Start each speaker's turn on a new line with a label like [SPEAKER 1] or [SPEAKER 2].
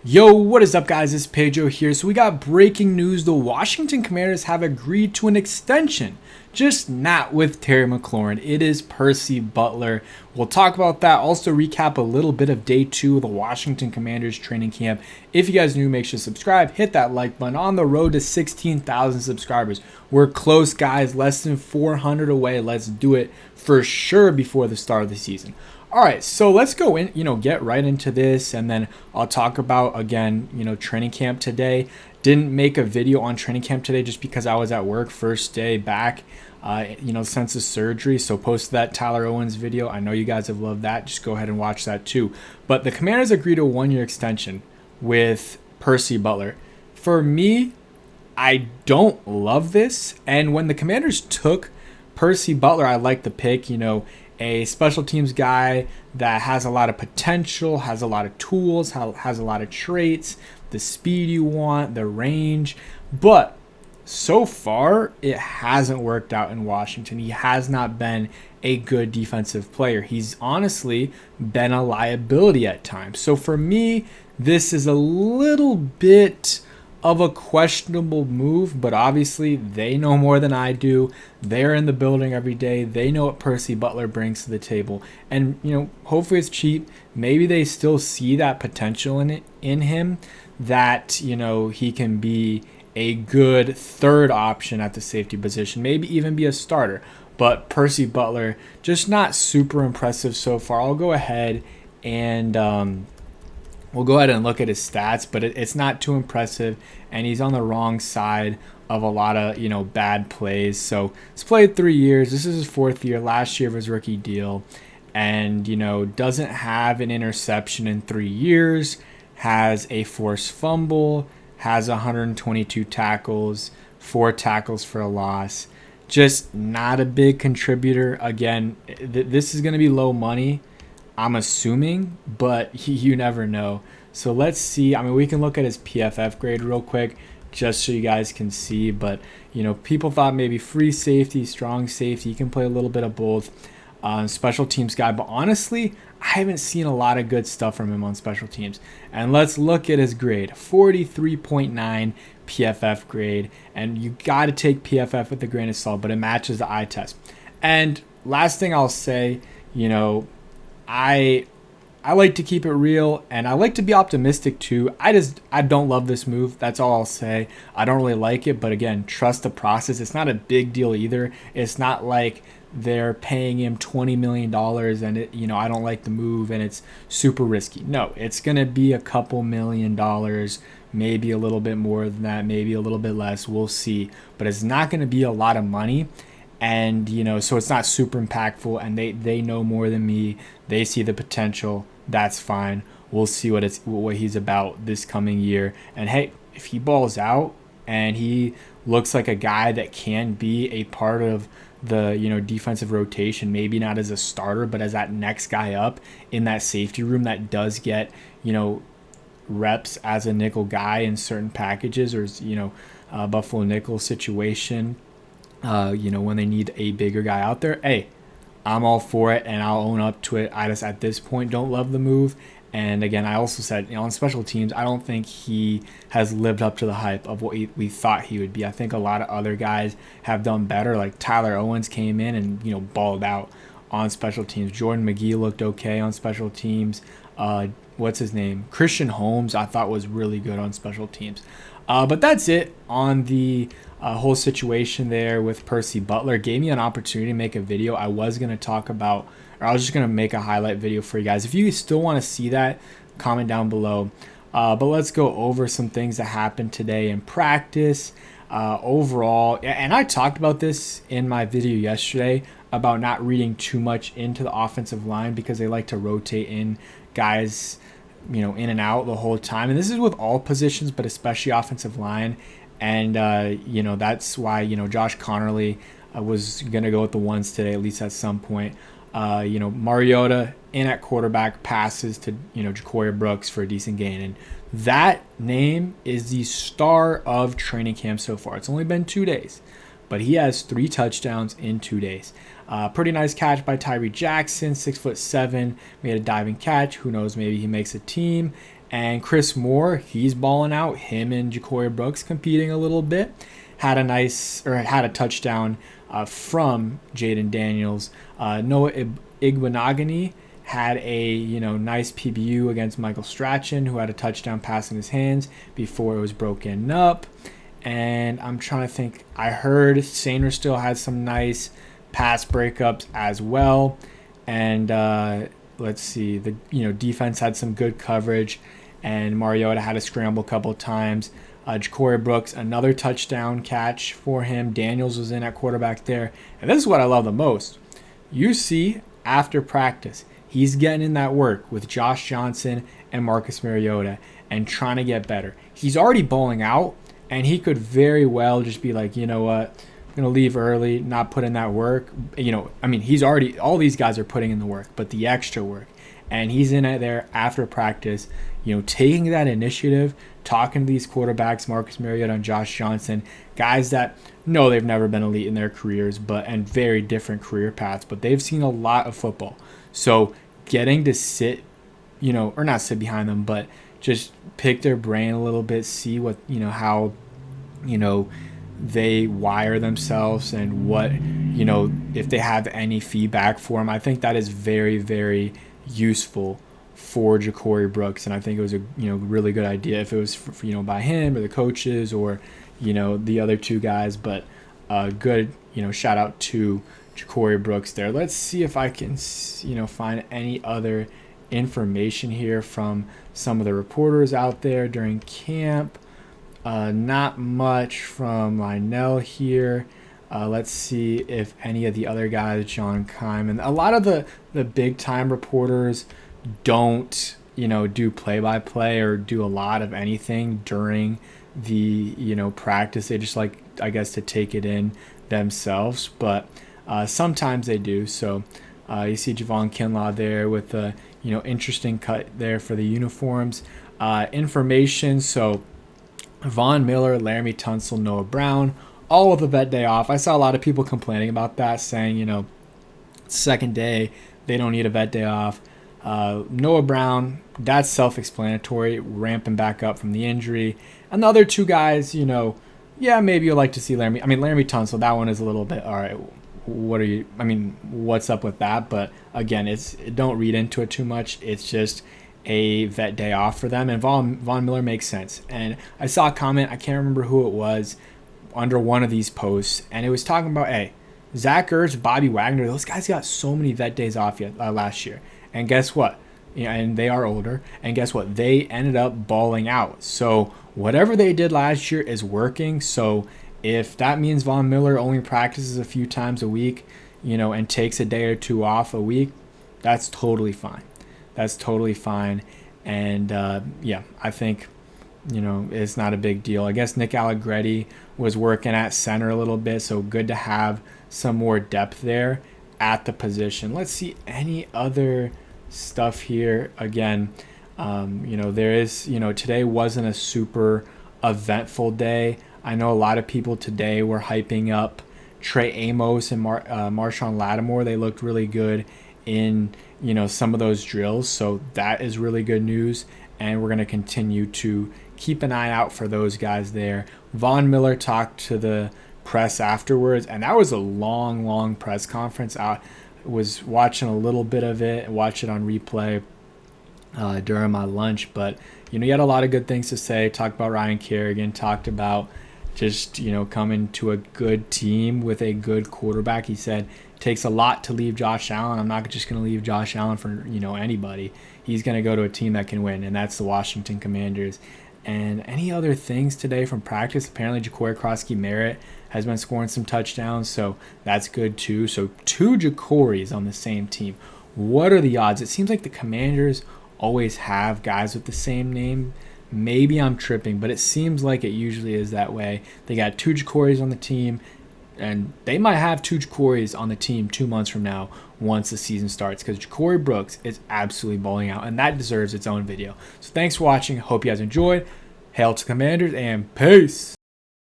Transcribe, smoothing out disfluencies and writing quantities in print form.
[SPEAKER 1] Yo, what is up, guys? It's Pedro here. So we got breaking news. The Washington Commanders have agreed to an extension, just not with Terry McLaurin. It is Percy Butler. We'll talk about that. Also recap a little bit of day 2 of the Washington Commanders training camp. If you guys are new, make sure to subscribe. Hit that like button. On the road to 16,000 subscribers. We're close, guys. Less than 400 away. Let's do it for sure before the start of the season. All right, so let's go in, get right into this, and then I'll talk about, again, training camp today. Didn't make a video on training camp today just because I was at work, first day back, since the surgery. So posted that Tyler Owens video. I know you guys have loved that. Just go ahead and watch that too. But the Commanders agreed to a 1-year extension with Percy Butler. For me, I don't love this. And when the Commanders took Percy Butler, I like the pick, a special teams guy that has a lot of potential, has a lot of tools, has a lot of traits, the speed you want, the range. But so far, it hasn't worked out in Washington. He has not been a good defensive player. He's honestly been a liability at times. So for me, this is a little bit of a questionable move, but obviously they know more than I do. They're in the building every day. They know what Percy Butler brings to the table. And, hopefully it's cheap. Maybe they still see that potential in him that, he can be a good third option at the safety position, maybe even be a starter. But Percy Butler, just not super impressive so far. I'll go ahead and we'll go ahead and look at his stats, but it's not too impressive, and he's on the wrong side of a lot of, bad plays. So he's played 3 years. This is his 4th year. Last year of his rookie deal, and, doesn't have an interception in 3 years, has a forced fumble, has 122 tackles, 4 tackles for a loss. Just not a big contributor. Again, this is going to be low money, I'm assuming, but you never know. So let's see. I mean, we can look at his PFF grade real quick just so you guys can see. But, people thought maybe free safety, strong safety. You can play a little bit of both. Special teams guy. But honestly, I haven't seen a lot of good stuff from him on special teams. And let's look at his grade. 43.9 PFF grade. And you got to take PFF with a grain of salt, but it matches the eye test. And last thing I'll say, I like to keep it real, and I like to be optimistic too. I don't love this move. That's all I'll say. I don't really like it, but again, trust the process. It's not a big deal either. It's not like they're paying him $20 million and I don't like the move and it's super risky. No, it's going to be a couple $1,000,000, maybe a little bit more than that, maybe a little bit less. We'll see, but it's not going to be a lot of money. And, so it's not super impactful, and they know more than me. They see the potential. That's fine. We'll see what he's about this coming year. And hey, if he balls out and he looks like a guy that can be a part of the, defensive rotation, maybe not as a starter, but as that next guy up in that safety room that does get, reps as a nickel guy in certain packages or, Buffalo nickel situation. When they need a bigger guy out there, hey, I'm all for it, and I'll own up to it. I just, at this point, don't love the move. And again, I also said, on special teams, I don't think he has lived up to the hype of what we thought he would be. I think a lot of other guys have done better. Like Tyler Owens came in and, balled out on special teams. Jordan McGee looked okay on special teams. What's his name? Christian Holmes, I thought was really good on special teams. But that's it on the whole situation there with Percy Butler. Gave me an opportunity to make a video. I was going to talk about, or I was just going to make a highlight video for you guys. If you still want to see that, comment down below. But let's go over some things that happened today in practice. Overall, and I talked about this in my video yesterday about not reading too much into the offensive line because they like to rotate in guys in and out the whole time. And this is with all positions, but especially offensive line. And, that's why, Josh Connerly was going to go with the ones today, at least at some point. Mariota in at quarterback, passes to, Jacoya Brooks for a decent gain. And that name is the star of training camp so far. It's only been 2 days, but he has 3 touchdowns in 2 days. Pretty nice catch by Tyree Jackson, 6'7", made a diving catch. Who knows, maybe he makes a team. And Chris Moore, he's balling out. Him and Ja'Cory Brooks competing a little bit. Had a touchdown from Jaden Daniels. Noah Igbenogany had a nice PBU against Michael Strachan, who had a touchdown pass in his hands before it was broken up. And I'm trying to think. I heard Sainer still had some nice pass breakups as well. And let's see, the defense had some good coverage, and Mariota had a scramble a couple of times. Ja'Cory Brooks, another touchdown catch for him. Daniels was in at quarterback there. And this is what I love the most. You see, after practice, he's getting in that work with Josh Johnson and Marcus Mariota and trying to get better. He's already bowling out, and he could very well just be like, you know what, I'm going to leave early, not put in that work. He's already, all these guys are putting in the work, but the extra work. And he's in it there after practice, taking that initiative, talking to these quarterbacks, Marcus Mariota and Josh Johnson, guys that know they've never been elite in their careers, and very different career paths, but they've seen a lot of football. So getting to sit, or not sit behind them, but just pick their brain a little bit, see what, how, they wire themselves and what, if they have any feedback for them. I think that is very, very useful for Ja'Cory Brooks, and I think it was a really good idea if it was by him or the coaches or the other two guys. But good shout out to Ja'Cory Brooks there. Let's see if I can find any other information here from some of the reporters out there during camp. Not much from Lionel here. Let's see if any of the other guys, John Keim, and a lot of the big time reporters don't do play-by-play or do a lot of anything during the practice. They just like, I guess, to take it in themselves, but sometimes they do. So you see Javon Kinlaw there with a interesting cut there for the uniforms. Information, so Von Miller, Laramie Tunsil, Noah Brown, all with a vet day off. I saw a lot of people complaining about that, saying second day they don't need a vet day off. Noah Brown, that's self-explanatory, ramping back up from the injury. And the other two guys, maybe you'd like to see Laramie. Laramie Tunsil, that one is a little bit, all right, what's up with that? But again, don't read into it too much. It's just a vet day off for them. And Von Miller makes sense. And I saw a comment, I can't remember who it was, under one of these posts, and it was talking about, hey, Zach Ertz, Bobby Wagner, those guys got so many vet days off last year. And guess what? And they are older. And guess what? They ended up balling out. So whatever they did last year is working. So if that means Von Miller only practices a few times a week, and takes a day or two off a week, that's totally fine. That's totally fine. And I think, it's not a big deal. I guess Nick Allegretti was working at center a little bit, so good to have some more depth there at the position. Let's see any other stuff here. Again, there is, today wasn't a super eventful day. I know a lot of people today were hyping up Trey Amos and Marshawn Lattimore. They looked really good in, some of those drills. So that is really good news. And we're going to continue to keep an eye out for those guys there. Von Miller talked to the press afterwards, and that was a long press conference. I was watching a little bit of it, watch it on replay during my lunch, but he had a lot of good things to say. Talked about Ryan Kerrigan, talked about just coming to a good team with a good quarterback. He said it takes a lot to leave Josh Allen. I'm not just going to leave Josh Allen for anybody. He's going to go to a team that can win, and that's the Washington Commanders. And any other things today from practice? Apparently Ja'Cory Krosky-Merritt has been scoring some touchdowns, so that's good too. So 2 Ja'Corys on the same team. What are the odds? It seems like the Commanders always have guys with the same name. Maybe I'm tripping, but it seems like it usually is that way. They got 2 Ja'Corys on the team, and they might have 2 Ja'Corys on the team 2 months from now once the season starts, because Ja'Cory Brooks is absolutely balling out, and that deserves its own video. So thanks for watching. Hope you guys enjoyed. Hail to Commanders, and peace.